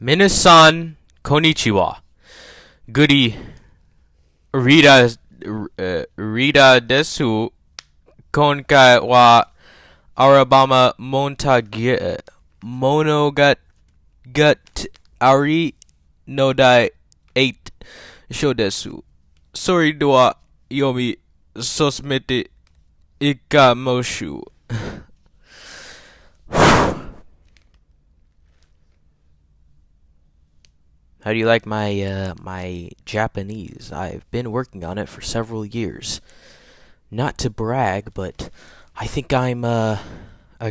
Minasan konnichiwa. Goody Rita desu. Konkai wa Arabama Monogatari no Dai 8 Shodesu. Sorry wa yomi sosmete ikamoshu. How do you like my Japanese? I've been working on it for several years. Not to brag, but I think I'm a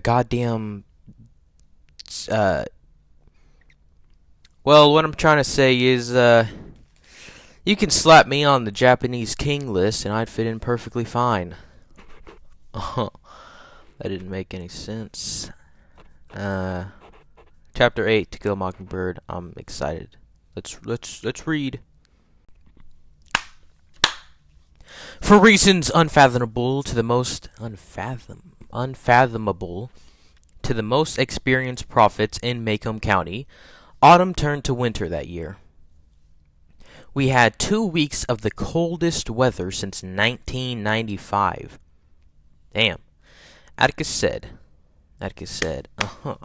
goddamn well, what I'm trying to say is you can slap me on the Japanese king list and I'd fit in perfectly fine. That didn't make any sense. Chapter 8, To Kill a Mockingbird. I'm excited. Let's read. For reasons unfathomable to the most unfathomable to the most experienced prophets in Macomb County, autumn turned to winter that year. We had 2 weeks of the coldest weather since 1995. Damn. Atticus said,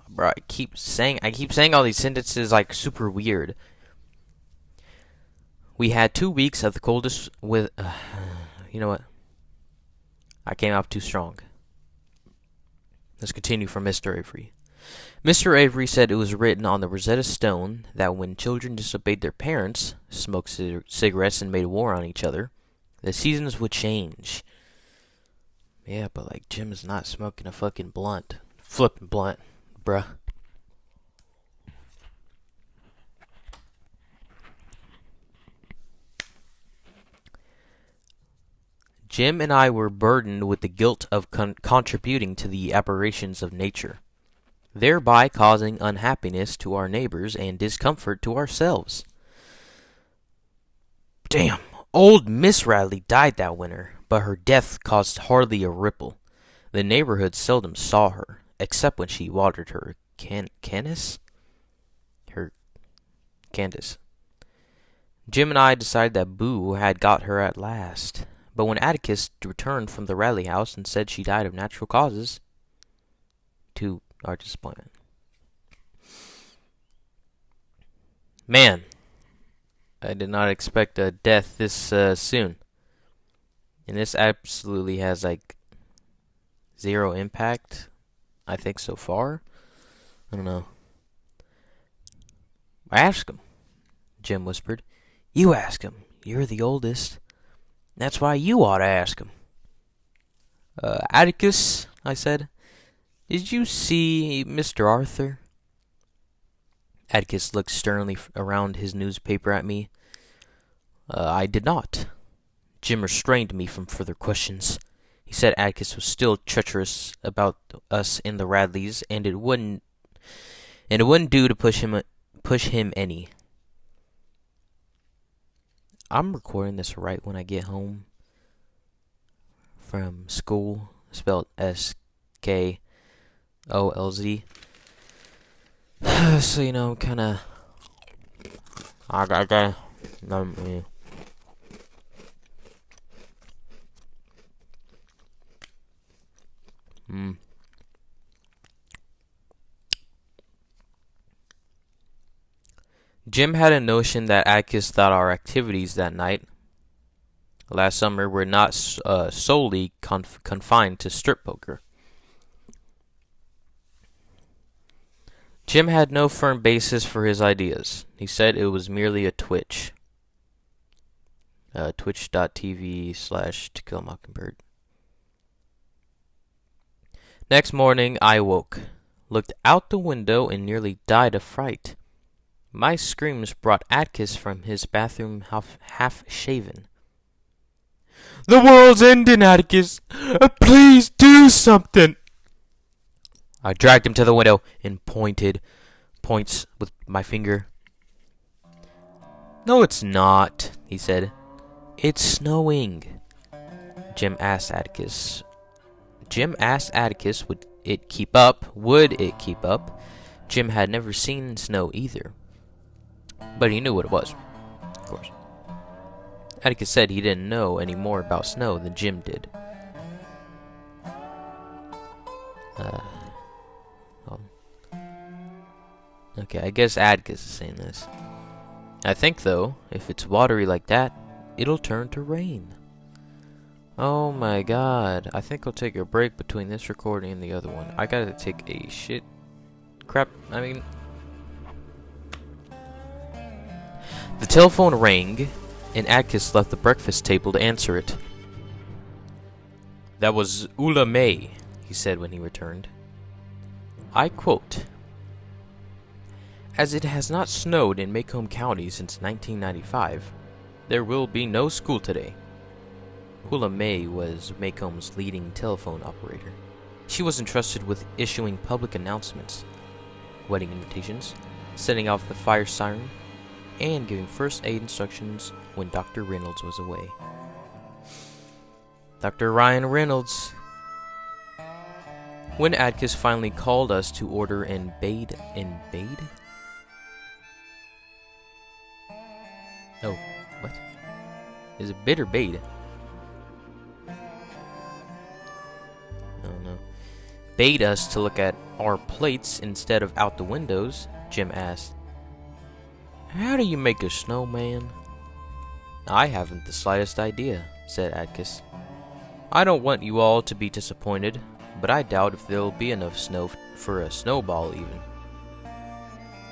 bro, I keep saying all these sentences like super weird. We had 2 weeks of the coldest with you know what? I came out too strong. Let's continue from Mr. Avery. Mr. Avery said it was written on the Rosetta Stone that when children disobeyed their parents, smoked cigarettes, and made war on each other, the seasons would change. Yeah, but like Jim is not smoking a fucking blunt. Flipping blunt, bruh. Jim and I were burdened with the guilt of contributing to the aberrations of nature, thereby causing unhappiness to our neighbors and discomfort to ourselves. Damn, old Miss Radley died that winter, but her death caused hardly a ripple. The neighborhood seldom saw her, except when she watered her Candace. Jim and I decided that Boo had got her at last. But when Atticus returned from the Radley house and said she died of natural causes, to our disappointment. Man, I did not expect a death this soon. And this absolutely has like zero impact, I think, so far. I don't know. Ask him, Jim whispered. You ask him. You're the oldest. That's why you ought to ask him. Atticus, I said, did you see Mr. Arthur? Atticus looked sternly around his newspaper at me. I did not. Jim restrained me from further questions. He said Atticus was still treacherous about us in the Radleys, and it wouldn't do to push him any. I'm recording this right when I get home from school, spelled SKOLZ. So, you know, kind of. Jim had a notion that Atticus thought our activities that night, last summer, were not solely confined to strip poker. Jim had no firm basis for his ideas. He said it was merely a twitch. Twitch.tv/To-Kill-a-Mockingbird. Next morning, I awoke, looked out the window, and nearly died of fright. My screams brought Atticus from his bathroom half-shaven. The world's ending, Atticus! Please do something! I dragged him to the window and points with my finger. No, it's not, he said. It's snowing. Jim asked Atticus, would it keep up? Jim had never seen snow either. But he knew what it was, of course. Atticus said he didn't know any more about snow than Jim did. Okay, I guess Atticus is saying this. I think, though, if it's watery like that, it'll turn to rain. Oh my god. I think I'll take a break between this recording and the other one. I gotta take a shit. Crap. I mean. The telephone rang, and Atticus left the breakfast table to answer it. That was Ula May, he said when he returned. I quote, "As it has not snowed in Macomb County since 1995, there will be no school today." Ula May was Macomb's leading telephone operator. She was entrusted with issuing public announcements, wedding invitations, setting off the fire siren, and giving first aid instructions when Dr. Reynolds was away. Dr. Ryan Reynolds. When Atticus finally called us to order and bade? Oh, what? Is it bid or bade? Oh no. Bade us to look at our plates instead of out the windows, Jim asked. How do you make a snowman? I haven't the slightest idea, said Atticus. I don't want you all to be disappointed, but I doubt if there'll be enough snow for a snowball even.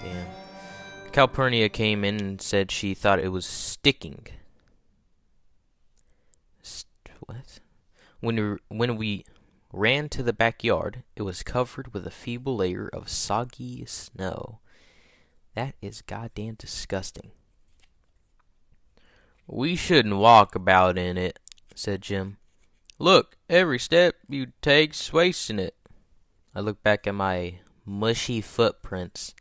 Damn. Calpurnia came in and said she thought it was sticking. What? When we ran to the backyard, it was covered with a feeble layer of soggy snow. That is goddamn disgusting. We shouldn't walk about in it, said Jim. Look, every step you take's wasting it. I looked back at my mushy footprints.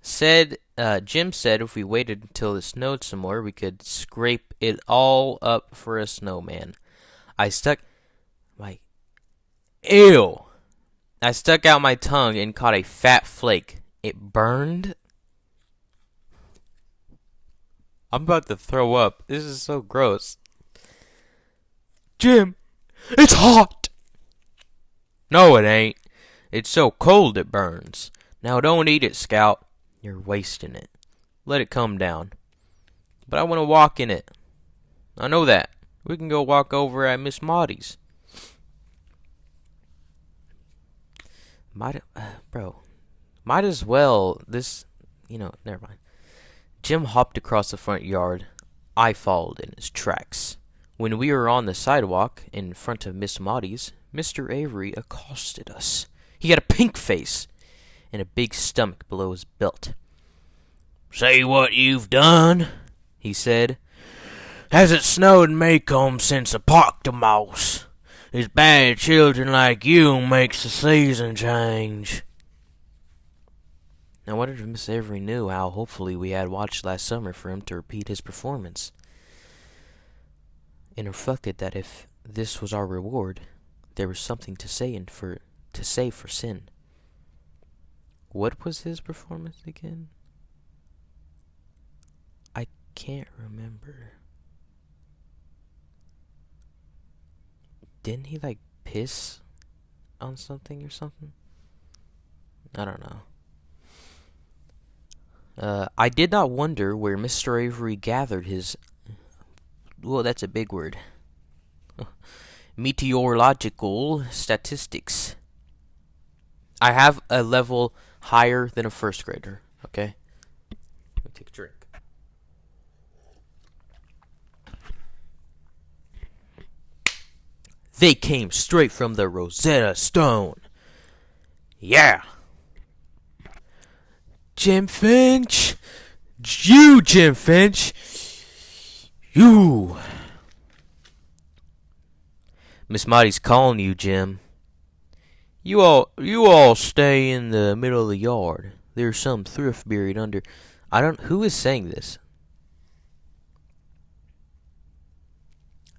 Jim said if we waited until it snowed some more, we could scrape it all up for a snowman. Ew! I stuck out my tongue and caught a fat flake. It burned. I'm about to throw up. This is so gross. Jim, it's hot! No, it ain't. It's so cold it burns. Now don't eat it, Scout. You're wasting it. Let it come down. But I want to walk in it. I know that. We can go walk over at Miss Maudie's. Might as well. Never mind. Jim hopped across the front yard. I followed in his tracks. When we were on the sidewalk in front of Miss Maudie's, Mr. Avery accosted us. He had a pink face and a big stomach below his belt. Say what you've done, he said. Hasn't snowed in Macomb since Apoctomos. It's bad children like you makes the season change. I wondered if Miss Avery knew how hopefully we had watched last summer for him to repeat his performance, and reflected that if this was our reward, there was something to say for sin. What was his performance again? I can't remember. Didn't he piss on something or something? I don't know. I did not wonder where Mr. Avery gathered his, well, that's a big word, meteorological statistics. I have a level higher than a first grader, okay? Let me take a drink. They came straight from the Rosetta Stone. Yeah. Jim Finch. You, Jim Finch. You. Miss Maudie's calling you, Jim. You all stay in the middle of the yard. There's some thrift buried under. Who is saying this?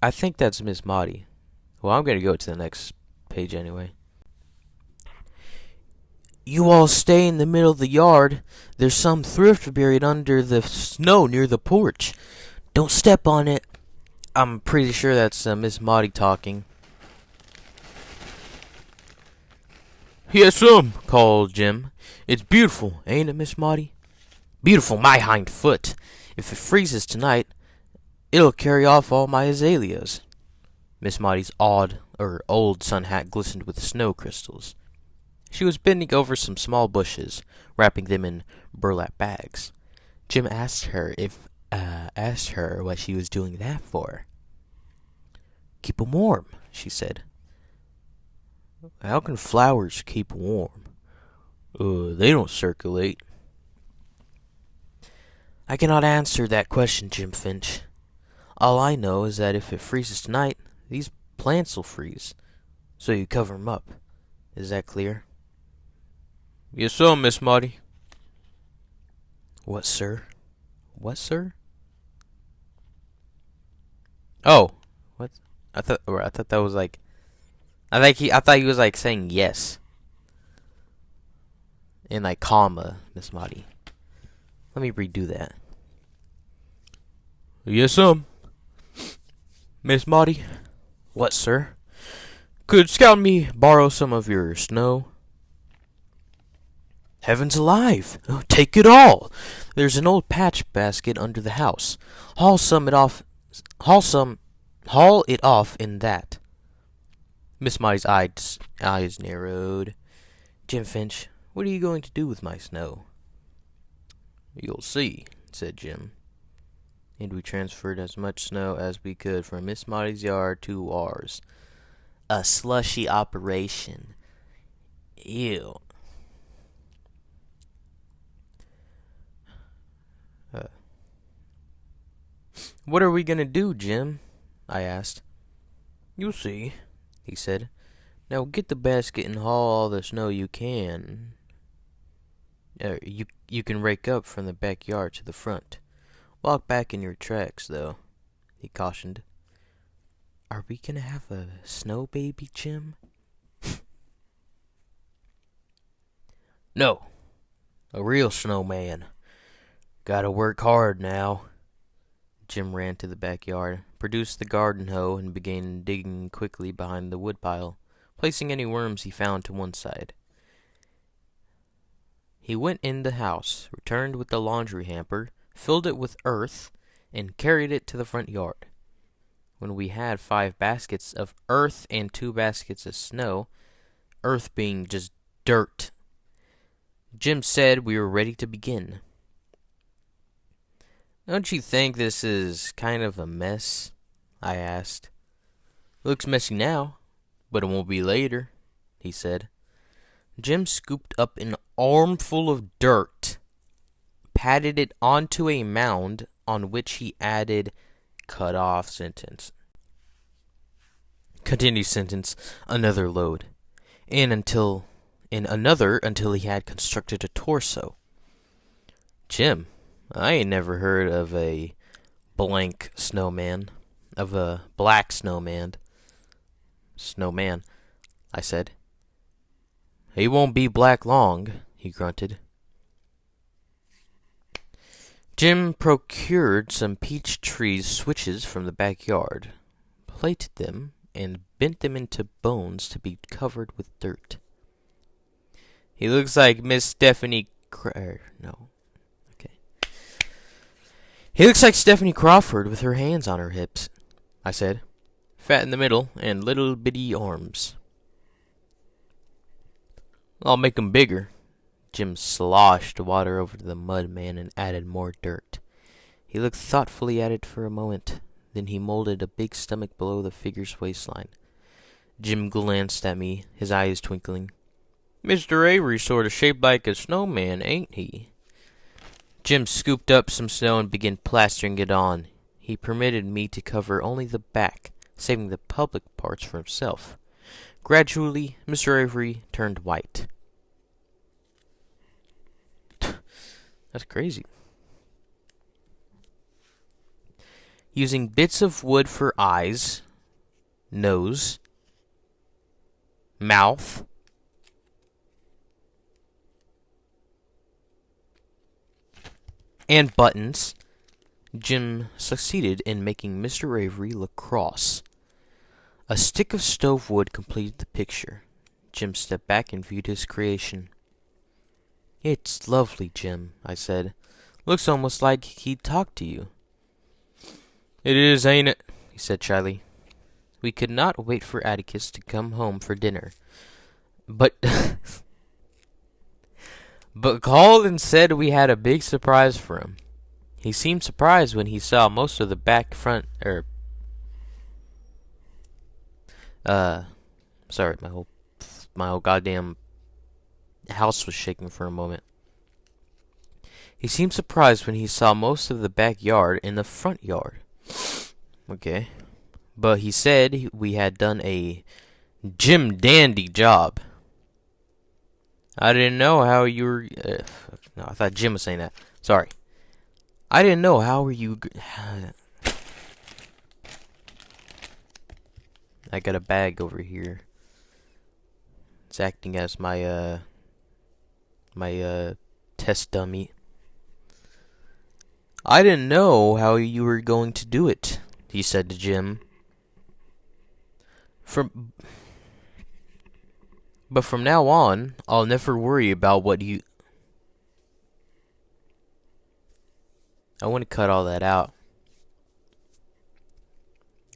I think that's Miss Maudie. Well, I'm going to go to the next page anyway. You all stay in the middle of the yard. There's some thrift buried under the snow near the porch. Don't step on it. I'm pretty sure that's Miss Maudie talking. Yes, called Jim. It's beautiful, ain't it, Miss Maudie? Beautiful, my hind foot. If it freezes tonight, it'll carry off all my azaleas. Miss Maudie's old sun hat glistened with snow crystals. She was bending over some small bushes, wrapping them in burlap bags. Jim asked her what she was doing that for. Keep 'em warm, she said. How can flowers keep warm? They don't circulate. I cannot answer that question, Jim Finch. All I know is that if it freezes tonight, these plants will freeze. So you cover 'em up. Is that clear? Yes, sir, Miss Maudie. What, sir? What, sir? Oh, what? I thought that was like. I thought he was like saying yes. In like comma, Miss Maudie. Let me redo that. Yes, Miss Maudie. What, sir? Could Scout and me borrow some of your snow? Heavens alive! Take it all! There's an old patch basket under the house. Haul it off in that. Miss Maudie's eyes narrowed. Jim Finch, what are you going to do with my snow? You'll see, said Jim. And we transferred as much snow as we could from Miss Maudie's yard to ours. A slushy operation. Ew. What are we gonna do, Jim? I asked. You'll see, he said. Now get the basket and haul all the snow you can. You can rake up from the backyard to the front. Walk back in your tracks, though, he cautioned. Are we gonna have a snow baby, Jim? No, a real snowman. Gotta work hard now. Jim ran to the backyard, produced the garden hoe, and began digging quickly behind the woodpile, placing any worms he found to one side. He went in the house, returned with the laundry hamper, filled it with earth, and carried it to the front yard. When we had 5 baskets of earth and 2 baskets of snow, earth being just dirt, Jim said we were ready to begin. Don't you think this is kind of a mess? I asked. Looks messy now, but it won't be later, he said. Jim scooped up an armful of dirt, patted it onto a mound, on which he added cut off sentence. Continue sentence, another load. And another until he had constructed a torso. Jim, I ain't never heard of a black snowman, I said. He won't be black long, he grunted. Jim procured some peach tree switches from the backyard, plated them, and bent them into bones to be covered with dirt. He looks like Miss Stephanie He looks like Stephanie Crawford with her hands on her hips, I said. Fat in the middle and little bitty arms. I'll make 'em bigger. Jim sloshed water over the mud man and added more dirt. He looked thoughtfully at it for a moment. Then he molded a big stomach below the figure's waistline. Jim glanced at me, his eyes twinkling. Mr. Avery's sort of shaped like a snowman, ain't he? Jim scooped up some snow and began plastering it on. He permitted me to cover only the back, saving the public parts for himself. Gradually, Mr. Avery turned white. That's crazy. Using bits of wood for eyes, nose, mouth, and buttons. Jim succeeded in making Mr. Avery look cross. A stick of stove wood completed the picture. Jim stepped back and viewed his creation. "It's lovely, Jim," I said. "Looks almost like he talked to you." "It is, ain't it?" he said shyly. We could not wait for Atticus to come home for dinner. But called and said we had a big surprise for him. He seemed surprised when he saw most of the back front sorry, my whole goddamn house was shaking for a moment. He seemed surprised when he saw most of the backyard and the front yard. Okay. But he said we had done a Jim dandy job. I didn't know how you were... no, I thought Jim was saying that. Sorry. I didn't know how were you... I got a bag over here. It's acting as my test dummy. I didn't know how you were going to do it, he said to Jim. But from now on, I'll never worry about what you... I want to cut all that out.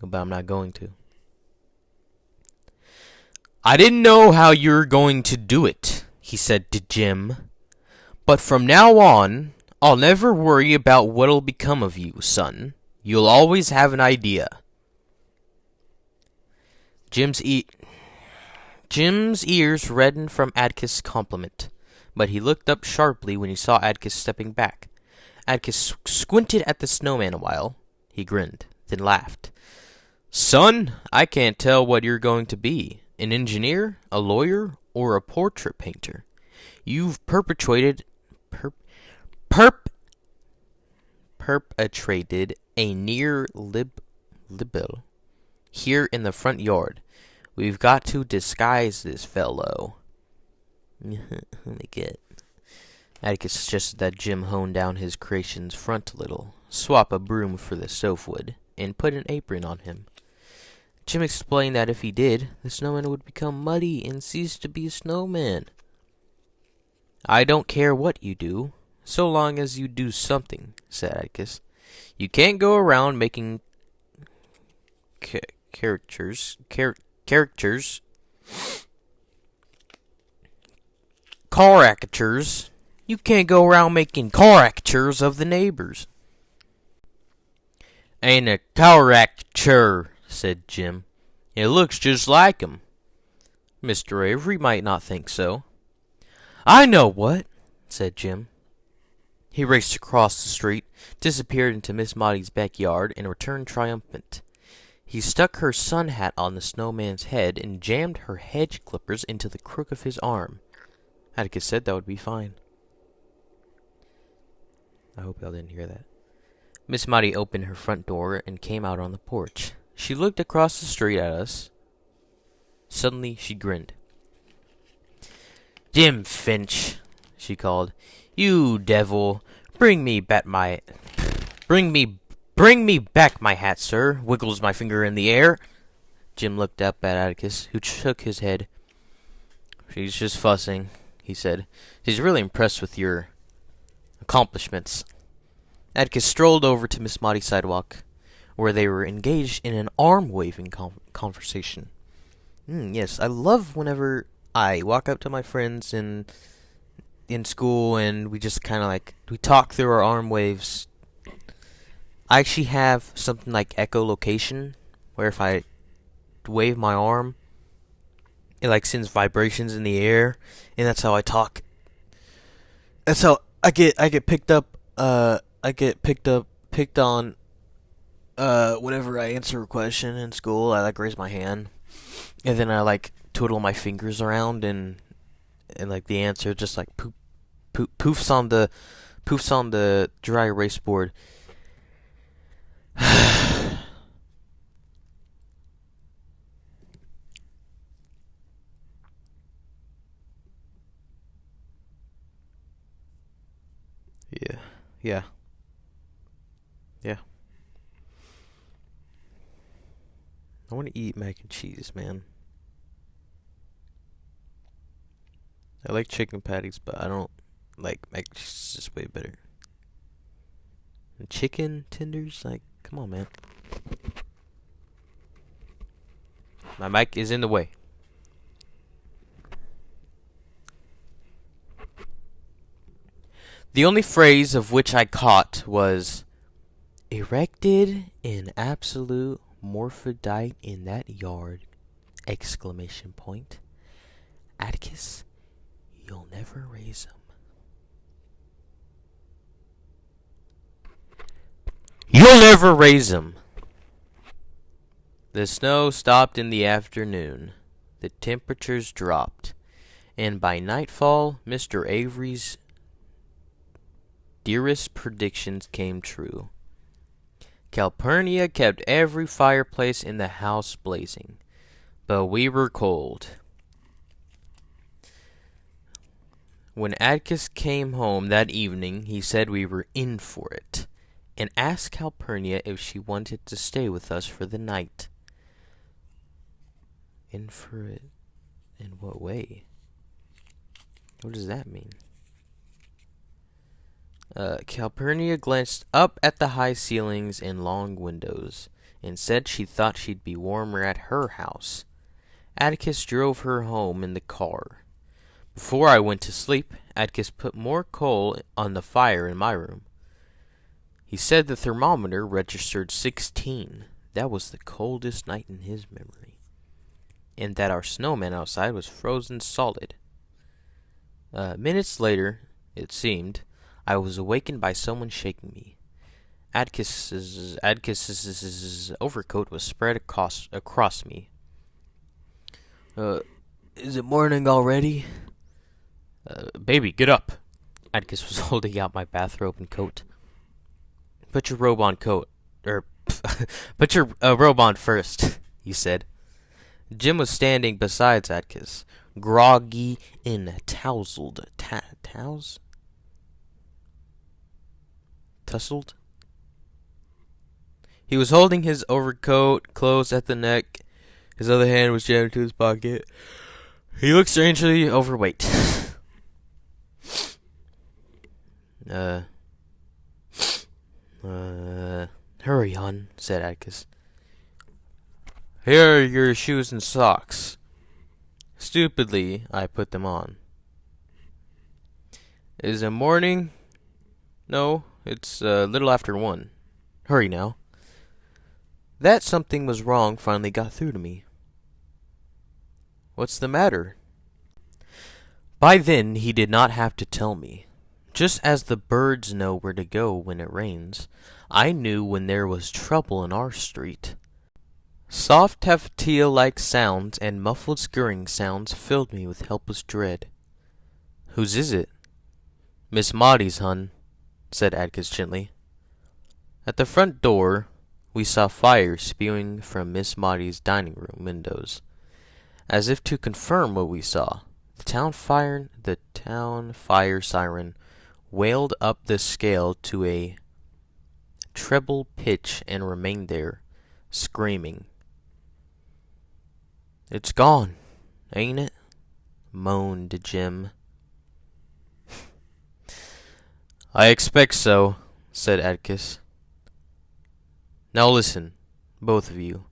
But I'm not going to. I didn't know how you were going to do it, he said to Jim. But from now on, I'll never worry about what'll become of you, son. You'll always have an idea. Jim's ears reddened from Atticus' compliment, but he looked up sharply when he saw Atticus stepping back. Atticus squinted at the snowman a while. He grinned, then laughed. "Son, I can't tell what you're going to be. An engineer, a lawyer, or a portrait painter. You've perpetrated a near libel here in the front yard. We've got to disguise this fellow." Oh my God. Atticus suggested that Jim hone down his creation's front a little, swap a broom for the stove wood, and put an apron on him. Jim explained that if he did, the snowman would become muddy and cease to be a snowman. "I don't care what you do, so long as you do something," said Atticus. "You can't go around making caricatures You can't go around making caricatures of the neighbors." "Ain't a caricature," said Jim. "It looks just like 'em." "Mr. Avery might not think so." "I know what," said Jim. He raced across the street, disappeared into Miss Maudie's backyard, and returned triumphant. He stuck her sun hat on the snowman's head and jammed her hedge clippers into the crook of his arm. Atticus said that would be fine. I hope y'all didn't hear that. Miss Maudie opened her front door and came out on the porch. She looked across the street at us. Suddenly, she grinned. "Jim Finch," she called. "You devil, bring me back my hat, sir." Wiggles my finger in the air. Jim looked up at Atticus, who shook his head. "She's just fussing," he said. "She's really impressed with your accomplishments." Atticus strolled over to Miss Maudie's sidewalk, where they were engaged in an arm-waving conversation. Yes, I love whenever I walk up to my friends in school and we just kind of we talk through our arm waves. I actually have something like echolocation, where if I wave my arm, it sends vibrations in the air, and that's how I talk. That's how I get picked up. I get picked on. Whenever I answer a question in school, I raise my hand, and then I twiddle my fingers around, and the answer just poofs on the dry erase board. Yeah. Yeah. I want to eat mac and cheese, man. I like chicken patties, but I don't like mac and cheese. It's just way better. And chicken tenders, like, come on, man. My mic is in the way. The only phrase of which I caught was erected in absolute morphodite in that yard! Exclamation point. Atticus, you'll never raise 'em. You'll never raise 'em. The snow stopped in the afternoon. The temperatures dropped. And by nightfall, Mr. Avery's dearest predictions came true. Calpurnia kept every fireplace in the house blazing. But we were cold. When Atticus came home that evening, he said we were in for it, and asked Calpurnia if she wanted to stay with us for the night. In for it? In what way? What does that mean? Calpurnia glanced up at the high ceilings and long windows, and said she thought she'd be warmer at her house. Atticus drove her home in the car. Before I went to sleep, Atticus put more coal on the fire in my room. He said the thermometer registered 16. That was the coldest night in his memory. And that our snowman outside was frozen solid. Minutes later, it seemed, I was awakened by someone shaking me. Atticus's overcoat was spread across me. Is it morning already? Baby, get up. Atticus was holding out my bathrobe and coat. Put your robe on put your robe on first, he said. Jim was standing beside Atticus, groggy and tousled. Tussled? He was holding his overcoat close at the neck. His other hand was jammed into his pocket. He looked strangely overweight. Hurry, hon, said Atticus. Here are your shoes and socks. Stupidly, I put them on. Is it morning? No, it's a little after 1. Hurry now. That something was wrong finally got through to me. What's the matter? By then, he did not have to tell me. Just as the birds know where to go when it rains, I knew when there was trouble in our street. Soft taffetia-like sounds and muffled scurrying sounds filled me with helpless dread. Whose is it? Miss Maudie's, hun, said Atticus gently. At the front door, we saw fire spewing from Miss Maudie's dining room windows. As if to confirm what we saw, the town fire siren wailed up the scale to a treble pitch and remained there, screaming. It's gone, ain't it? Moaned Jim. I expect so, said Atticus. Now listen, both of you.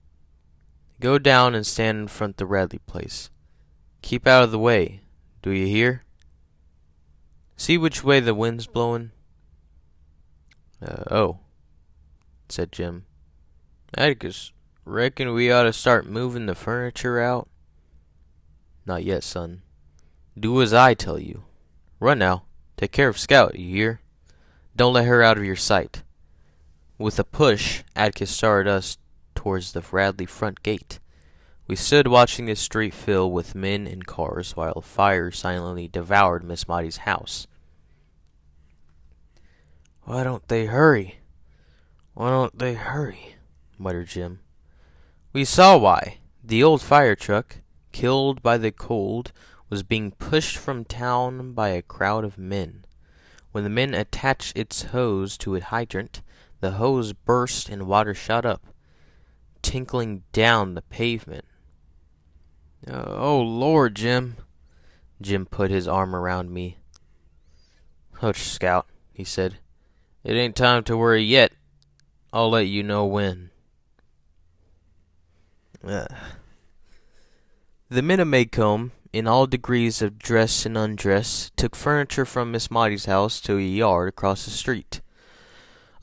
Go down and stand in front of the Radley place. Keep out of the way, do you hear? See which way the wind's blowing? Oh, said Jim. Atticus, reckon we ought to start moving the furniture out? Not yet, son. Do as I tell you. Run now. Take care of Scout, you hear? Don't let her out of your sight. With a push, Atticus started us towards the Radley front gate. We stood watching the street fill with men and cars while fire silently devoured Miss Maudie's house. Why don't they hurry? Why don't they hurry? Muttered Jim. We saw why. The old fire truck, killed by the cold, was being pushed from town by a crowd of men. When the men attached its hose to a hydrant, The hose burst and water shot up, tinkling down the pavement. Oh, Lord, Jim. Jim put his arm around me. Hush, Scout, he said. It ain't time to worry yet. I'll let you know when. The men of Maycomb, in all degrees of dress and undress, took furniture from Miss Maudie's house to a yard across the street.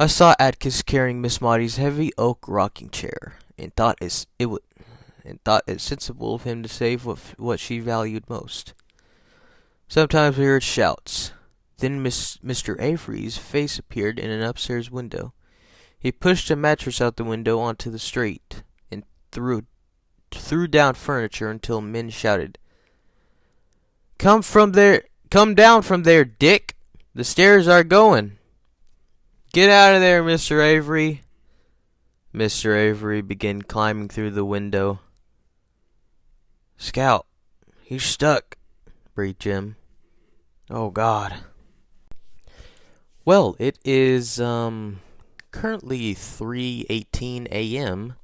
I saw Atticus carrying Miss Maudie's heavy oak rocking chair, and thought it sensible of him to save what she valued most. Sometimes we heard shouts. Then Mr. Avery's face appeared in an upstairs window. He pushed a mattress out the window onto the street, and threw down furniture until men shouted, Come down from there, Dick! The stairs are going! Get out of there, Mr. Avery! Mr. Avery began climbing through the window. Scout, he's stuck, breathed Jim. Oh, God. Well, it is, currently 3:18 a.m.,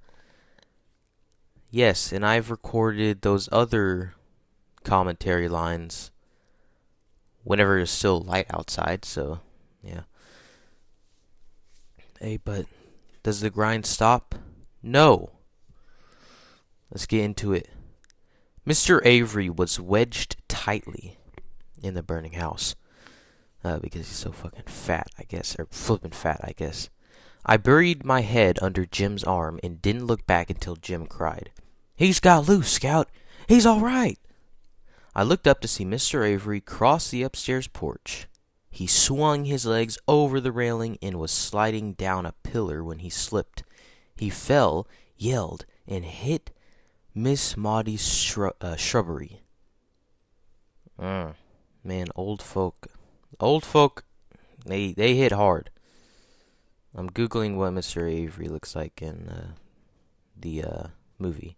Yes, and I've recorded those other commentary lines whenever it's still light outside, so, yeah. Hey, but does the grind stop? No. Let's get into it. Mr. Avery was wedged tightly in the burning house, because he's so fucking fat, I guess, or flippin' fat, I guess. I buried my head under Jim's arm and didn't look back until Jim cried, He's got loose, Scout. He's all right. I looked up to see Mr. Avery cross the upstairs porch. He swung his legs over the railing and was sliding down a pillar when he slipped. He fell, yelled, and hit Miss Maudie's shrubbery. Man, old folk, they hit hard. I'm Googling what Mr. Avery looks like in the movie.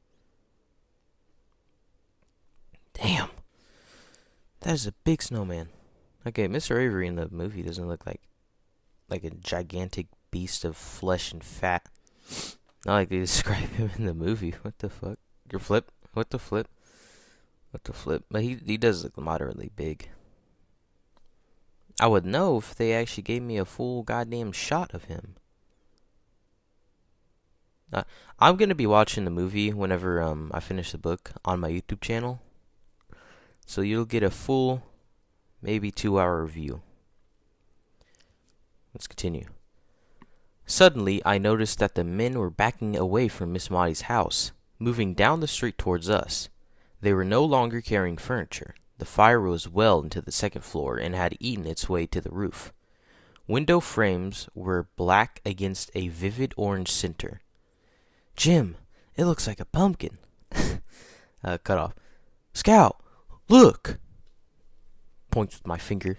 Damn. That is a big snowman. Okay, Mr. Avery in the movie doesn't look like a gigantic beast of flesh and fat. Not like they describe him in the movie. What the fuck? Your flip? What the flip? What the flip? But he does look moderately big. I would know if they actually gave me a full goddamn shot of him. I'm going to be watching the movie whenever I finish the book on my YouTube channel. So you'll get a full, maybe 2-hour review. Let's continue. Suddenly, I noticed that the men were backing away from Miss Maudie's house, moving down the street towards us. They were no longer carrying furniture. The fire was well into the second floor and had eaten its way to the roof. Window frames were black against a vivid orange center. Jim, it looks like a pumpkin. Cut off. Scout, look! Points with my finger.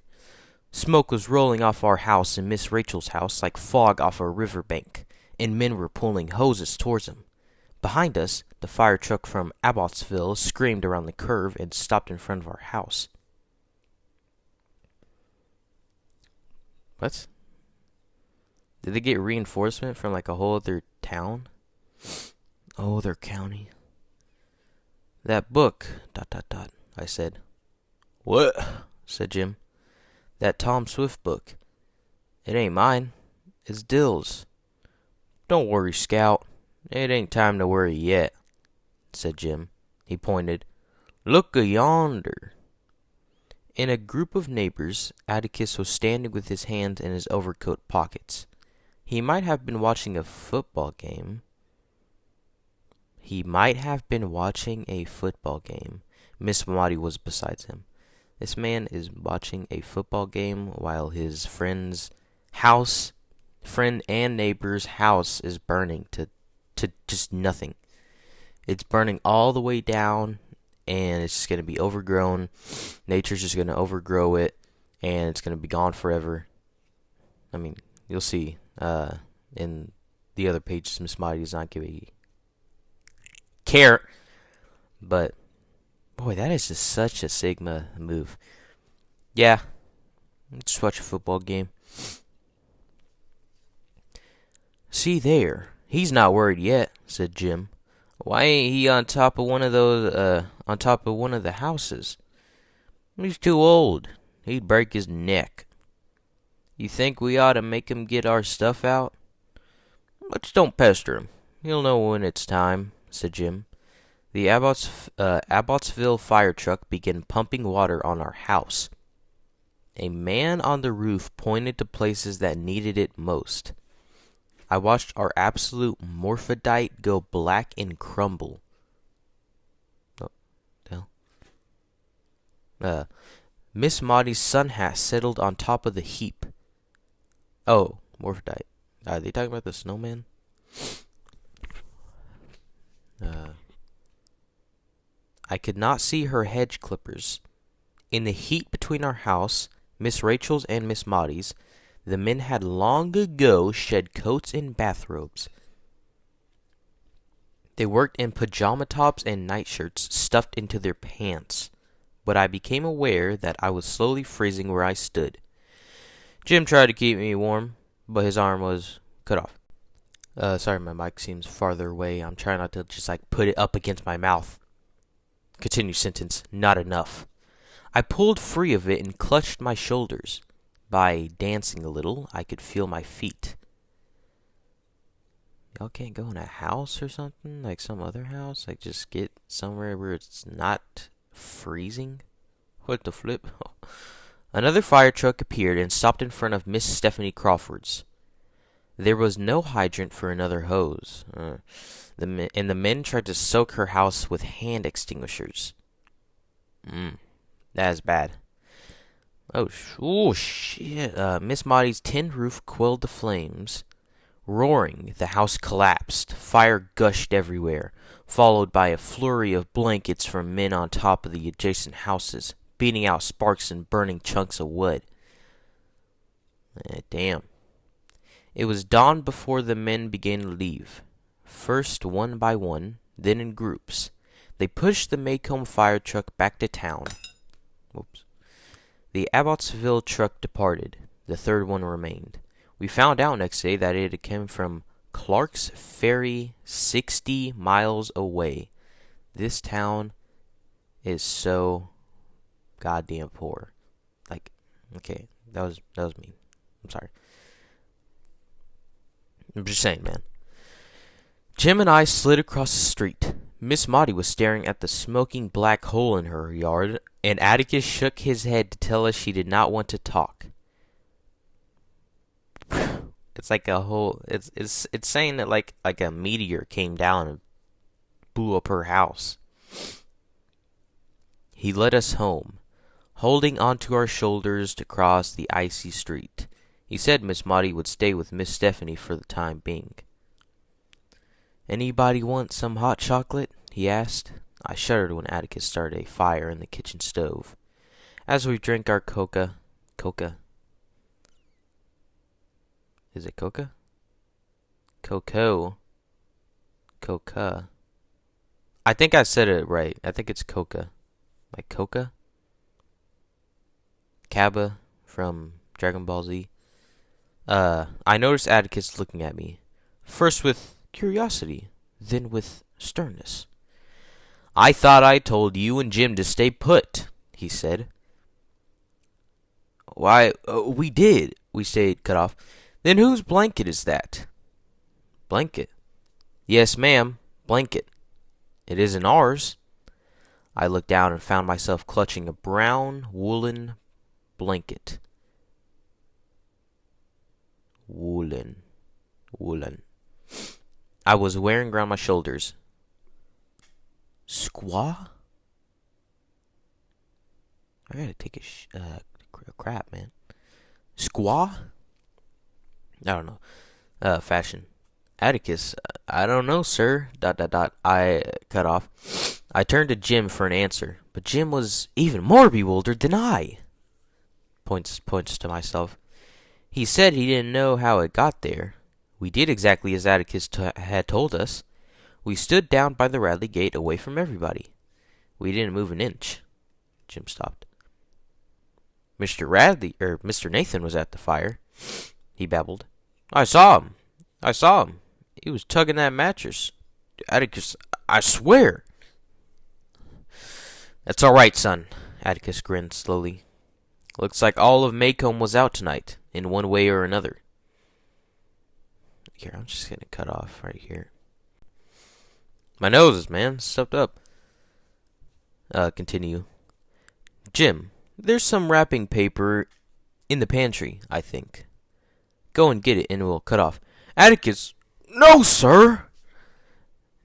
Smoke was rolling off our house and Miss Rachel's house like fog off a riverbank, and men were pulling hoses towards them. Behind us, the fire truck from Abbottsville screamed around the curve and stopped in front of our house. What? Did they get reinforcement from like a whole other town? Oh, their county. That book, ... I said. What? Said Jim. That Tom Swift book. It ain't mine. It's Dill's. Don't worry, Scout. It ain't time to worry yet, said Jim. He pointed. Look a-yonder. In a group of neighbors, Atticus was standing with his hands in his overcoat pockets. He might have been watching a football game. Miss Maudie was beside him. This man is watching a football game while his friend and neighbor's house is burning to just nothing. It's burning all the way down, and it's just going to be overgrown. Nature's just going to overgrow it, and it's going to be gone forever. I mean, you'll see in the other pages, Miss Maudie does not give a care. But, boy, that is just such a Sigma move. Yeah, just watch a football game. See there, he's not worried yet, said Jim. Why ain't he on top of one of the houses? He's too old. He'd break his neck. You think we ought to make him get our stuff out? Let's don't pester him. He'll know when it's time, said Jim. The Abbotsville fire truck began pumping water on our house. A man on the roof pointed to places that needed it most. I watched our absolute morphodite go black and crumble. Miss Maudie's sun hat settled on top of the heap. Oh, morphodite. Are they talking about the snowman? I could not see her hedge clippers. In the heat between our house, Miss Rachel's and Miss Maudie's, the men had long ago shed coats and bathrobes. They worked in pajama tops and nightshirts stuffed into their pants, but I became aware that I was slowly freezing where I stood. Jim tried to keep me warm, but his arm was cut off. Sorry, my mic seems farther away. I'm trying not to just put it up against my mouth. Continue sentence, not enough. I pulled free of it and clutched my shoulders. By dancing a little, I could feel my feet. Y'all can't go in a house or something? Like some other house? Just get somewhere where it's not freezing? What the flip? Another fire truck appeared and stopped in front of Miss Stephanie Crawford's. There was no hydrant for another hose. The men tried to soak her house with hand extinguishers. That's bad. Oh shit. Miss Maudie's tin roof quelled the flames. Roaring, the house collapsed. Fire gushed everywhere, followed by a flurry of blankets from men on top of the adjacent houses, beating out sparks and burning chunks of wood. Damn. It was dawn before the men began to leave. First one by one, then in groups. They pushed the Maycomb fire truck back to town. Whoops. The Abbotsville truck departed. The third one remained. We found out next day that it came from Clark's Ferry, 60 miles away. This town is so goddamn poor. Okay, that was me. I'm sorry. I'm just saying, man. Jim and I slid across the street. Miss Maudie was staring at the smoking black hole in her yard, and Atticus shook his head to tell us she did not want to talk. It's like a whole. It's saying that like a meteor came down and blew up her house. He led us home, holding onto our shoulders to cross the icy street. He said Miss Maudie would stay with Miss Stephanie for the time being. Anybody want some hot chocolate? He asked. I shuddered when Atticus started a fire in the kitchen stove. As we drank our coca. Is it coca? Coca. I think I said it right. I think it's coca. Like coca? Cabba from Dragon Ball Z. I noticed Atticus looking at me. First with curiosity, then with sternness. I thought I told you and Jim to stay put, he said. Why, we did, we stayed cut off. Then whose blanket is that? Blanket? Yes, ma'am, blanket. It isn't ours. I looked down and found myself clutching a brown woolen blanket. Woolen. I was wearing around my shoulders. Squaw? I gotta take a crap, man. Squaw? I don't know. Fashion. Atticus, I don't know, sir. ... I cut off. I turned to Jim for an answer, but Jim was even more bewildered than I. Points to myself. He said he didn't know how it got there. We did exactly as Atticus had told us. We stood down by the Radley gate away from everybody. We didn't move an inch. Jim stopped. Mr. Nathan was at the fire, he babbled. I saw him. I saw him. He was tugging that mattress. Atticus, I swear. That's all right, son. Atticus grinned slowly. Looks like all of Maycomb was out tonight, in one way or another. Here, I'm just gonna cut off right here. My nose, man, stuffed up. Continue. Jim, there's some wrapping paper in the pantry, I think. Go and get it, and we'll cut off. Atticus, no, sir!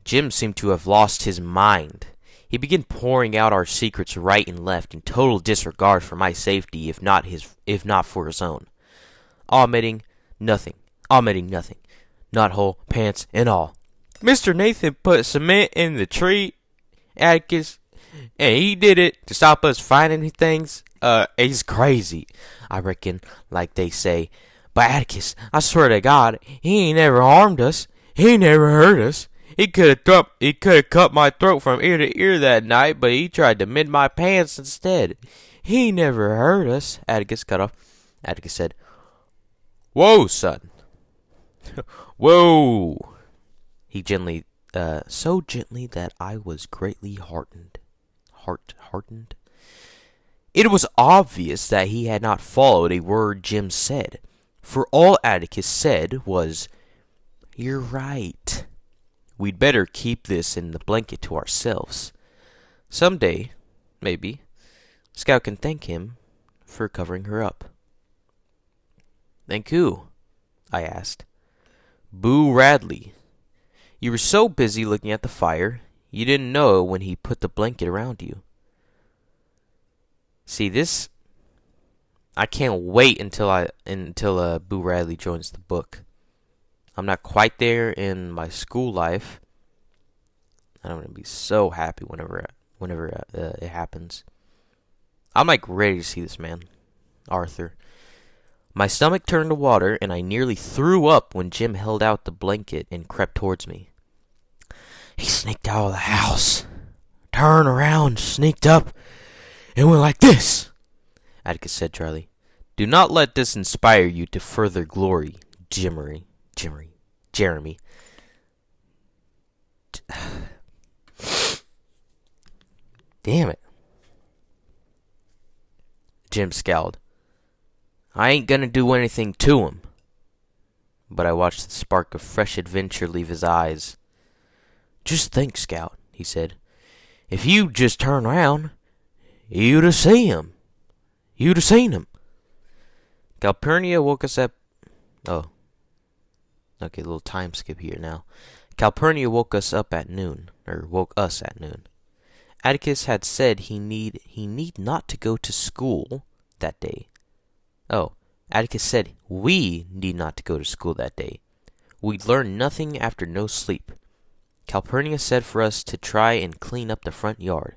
Jim seemed to have lost his mind. He began pouring out our secrets right and left in total disregard for my safety, if not for his own. Omitting nothing. Knothole, pants, and all. Mr. Nathan put cement in the tree, Atticus, and he did it to stop us finding things. He's crazy, I reckon, like they say. But Atticus, I swear to God, he ain't never harmed us. He ain't never hurt us. He could have cut my throat from ear to ear that night, but he tried to mend my pants instead. He never hurt us. Atticus cut off. Atticus said, "Whoa, son." Whoa. He gently, so gently that I was greatly heartened. It was obvious that he had not followed a word Jim said, for all Atticus said was, "You're right. We'd better keep this in the blanket to ourselves. Someday, maybe, Scout can thank him for covering her up." "Thank who?" I asked. "Boo Radley. You were so busy looking at the fire, you didn't know when he put the blanket around you." See, this, I can't wait until Boo Radley joins the book. I'm not quite there in my school life. I'm gonna be so happy whenever it happens. I'm like ready to see this man, Arthur. My stomach turned to water, and I nearly threw up when Jim held out the blanket and crept towards me. "He sneaked out of the house, turned around, sneaked up, and went like this," Atticus said dryly. "Do not let this inspire you to further glory, Jeremy. Damn it." Jim scowled. "I ain't gonna do anything to him." But I watched the spark of fresh adventure leave his eyes. "Just think, Scout," he said. "If you just turned around, you'd have seen him. Calpurnia woke us up. Oh. Okay, a little time skip here now. Calpurnia woke us at noon. Atticus had said he need not to go to school that day. Oh, Atticus said we need not to go to school that day. We'd learn nothing after no sleep. Calpurnia said for us to try and clean up the front yard.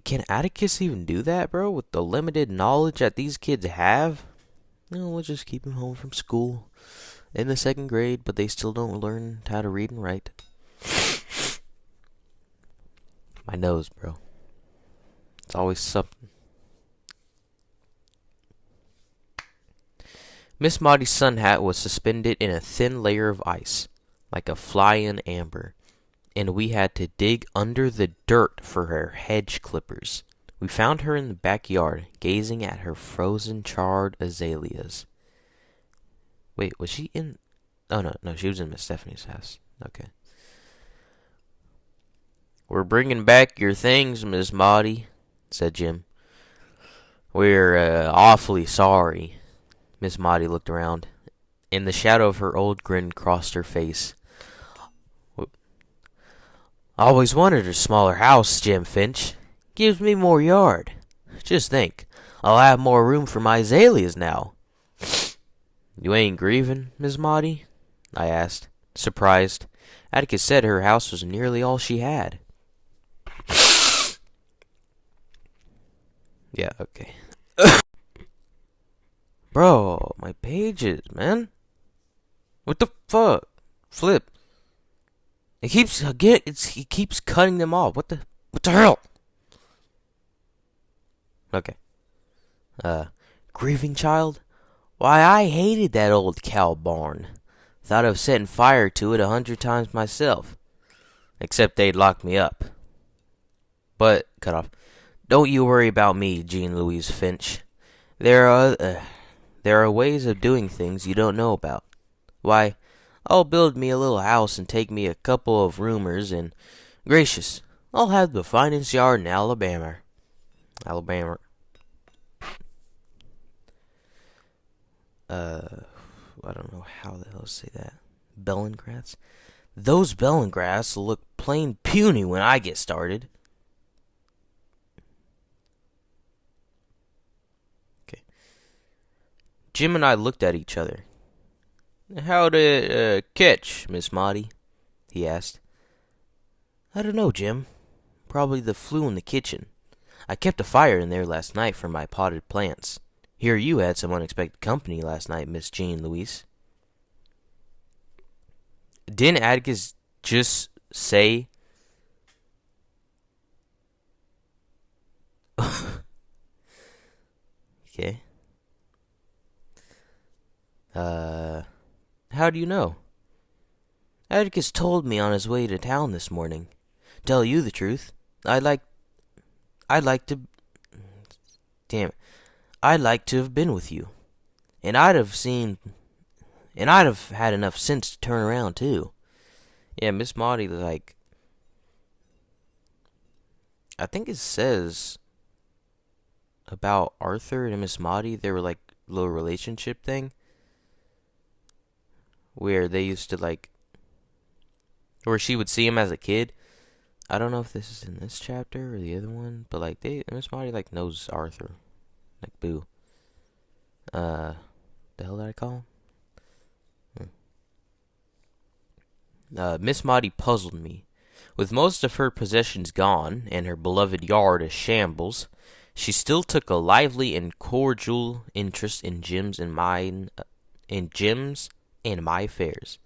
Can Atticus even do that, bro, with the limited knowledge that these kids have? No, we'll just keep him home from school in the 2nd grade, but they still don't learn how to read and write. My nose, bro. It's always something. Miss Maudie's sun hat was suspended in a thin layer of ice, like a fly in amber, and we had to dig under the dirt for her hedge clippers. We found her in the backyard, gazing at her frozen, charred azaleas. Wait, was she in... Oh, no, she was in Miss Stephanie's house. Okay. "We're bringing back your things, Miss Maudie," said Jim. "We're awfully sorry." Miss Maudie looked around, and the shadow of her old grin crossed her face. "Always wanted a smaller house, Jim Finch. Gives me more yard. Just think, I'll have more room for my azaleas now." "You ain't grieving, Miss Maudie?" I asked, surprised. Atticus said her house was nearly all she had. Yeah, okay. Bro, my pages, man. What the fuck? Flip. He keeps cutting them off. What the hell? Okay. Grieving child? Why, I hated that old cow barn. Thought of setting fire to it 100 times myself. Except they'd lock me up. But, cut off. Don't you worry about me, Jean Louise Finch. There are ways of doing things you don't know about. Why, I'll build me a little house and take me a couple of roomers, and gracious, I'll have the finest yard in Alabama. I don't know how the hell to say that. Bellengrass? Those Bellengrass look plain puny when I get started. Okay. Jim and I looked at each other. How'd it catch, Miss Maudie? He asked. I don't know, Jim. Probably the flue in the kitchen. I kept a fire in there last night for my potted plants. Hear you had some unexpected company last night, Miss Jean Louise. Didn't Atticus just say... Okay. How do you know? Atticus told me on his way to town this morning. Tell you the truth, I'd like to... Damn it. I'd like to have been with you. And I'd have had enough sense to turn around, too. Yeah, Miss Maudie, like... I think it says... about Arthur and Miss Maudie, they were like a little relationship thing. Where they used to like... Or she would see him as a kid. I don't know if this is in this chapter or the other one. But like, Miss Maudie like knows Arthur. Like, boo. The hell did I call him? Miss Maudie puzzled me. With most of her possessions gone, and her beloved yard a shambles, she still took a lively and cordial interest in Jim's and my affairs.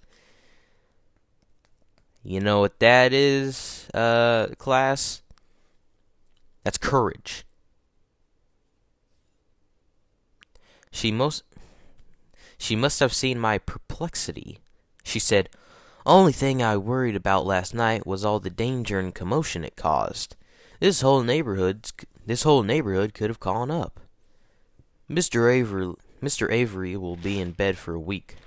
You know what that is, class? That's courage. She must have seen my perplexity. She said, Only thing I worried about last night was all the danger and commotion it caused. This whole neighborhood could have gone up. Mr. Avery will be in bed for a week.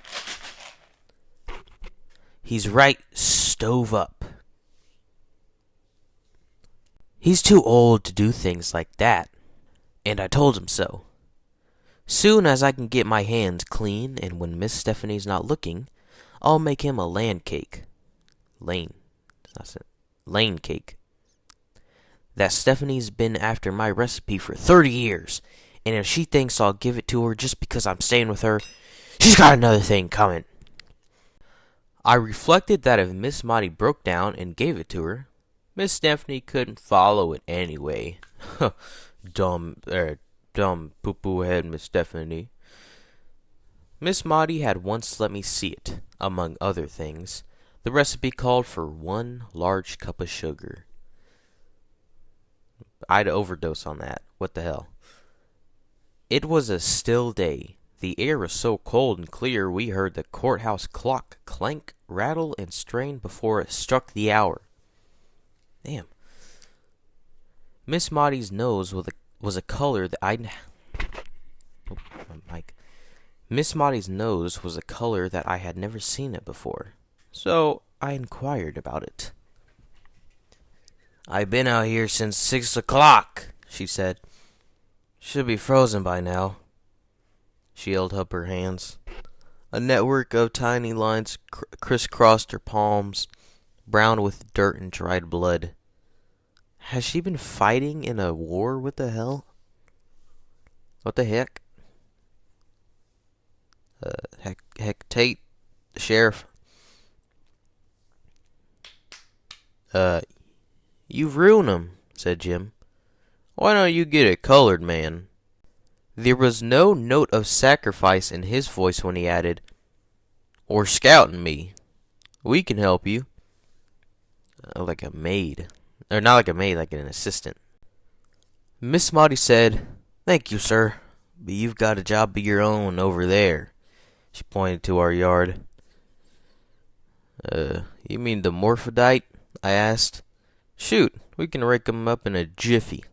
He's right stove up. He's too old to do things like that. And I told him so. Soon as I can get my hands clean, and when Miss Stephanie's not looking, I'll make him a lane cake. That Stephanie's been after my recipe for 30 years, and if she thinks I'll give it to her just because I'm staying with her, she's got another thing coming. I reflected that if Miss Maudie broke down and gave it to her, Miss Stephanie couldn't follow it anyway. Dumb poo-poo head Miss Stephanie. Miss Maudie had once let me see it, among other things. The recipe called for 1 large cup of sugar. I'd overdose on that. What the hell? It was a still day. The air was so cold and clear we heard the courthouse clock clank, rattle, and strain before it struck the hour. Damn. Miss Maudie's nose was a color that Miss Maudie's nose was a color that I had never seen it before, so I inquired about it. I've been out here since 6 o'clock, she said. Should be frozen by now. She held up her hands. A network of tiny lines crisscrossed her palms, brown with dirt and dried blood. Has she been fighting in a war? What the hell? What the heck? Heck, Tate, the sheriff. You've ruined him, said Jim. Why don't you get a colored man? There was no note of sacrifice in his voice when he added, or scouting me. We can help you. Like a maid. Or not like a maid, like an assistant. Miss Maudie said, Thank you, sir, but you've got a job of your own over there. She pointed to our yard. You mean the morphodite? I asked. Shoot, we can rake 'em up in a jiffy.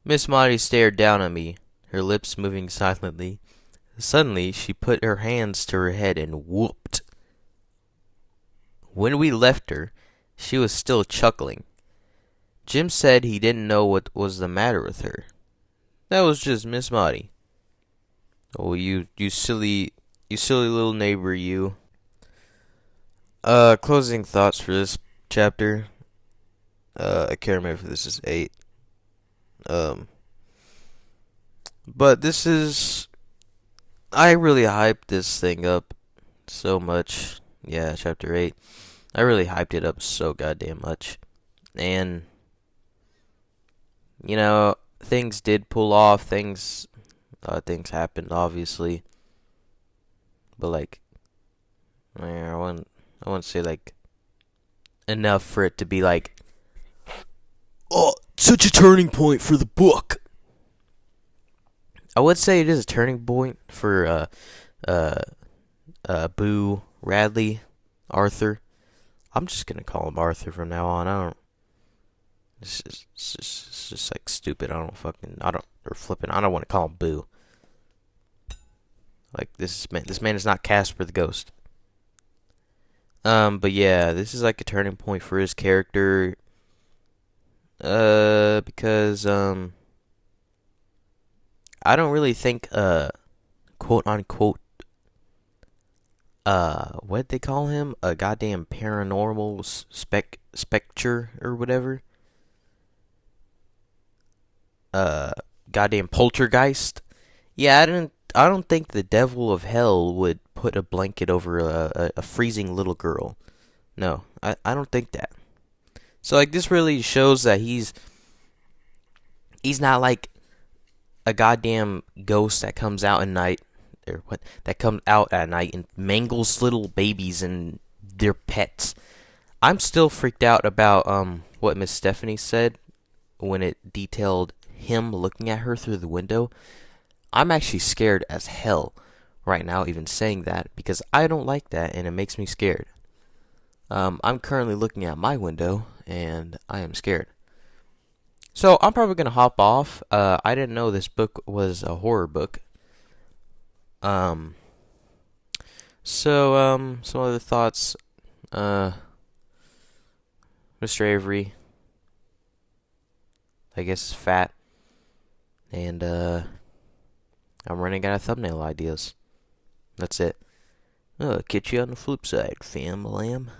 Miss Molly stared down at me, her lips moving silently. Suddenly, she put her hands to her head and whooped. When we left her, she was still chuckling. Jim said he didn't know what was the matter with her. That was just Miss Molly. Oh, you silly little neighbor, you. Closing thoughts for this chapter. I can't remember if this is 8. But this is... I really hyped this thing up so much. Yeah, chapter 8. I really hyped it up so goddamn much. And, you know, things did pull off. Things happened, obviously. But, like, I wouldn't say, like, enough for it to be, like, oh, such a turning point for the book. I would say it is a turning point for Boo, Radley, Arthur. I'm just gonna call him Arthur from now on. It's just like stupid. I don't want to call him Boo. Like this man is not Casper the Ghost. But yeah, this is like a turning point for his character. Because I don't really think quote unquote what'd they call him? A goddamn paranormal spectre or whatever. Goddamn poltergeist. Yeah, I don't think the devil of hell would put a blanket over a freezing little girl. No, I don't think that. So like this really shows that he's not like a goddamn ghost that comes out at night and mangles little babies and their pets. I'm still freaked out about what Miss Stephanie said when it detailed him looking at her through the window. I'm actually scared as hell right now even saying that because I don't like that and it makes me scared. I'm currently looking at my window and I am scared. So I'm probably gonna hop off. I didn't know this book was a horror book. Some other thoughts. Mr. Avery, I guess, is fat, and I'm running out of thumbnail ideas. That's it. Catch you on the flip side, fam lamb.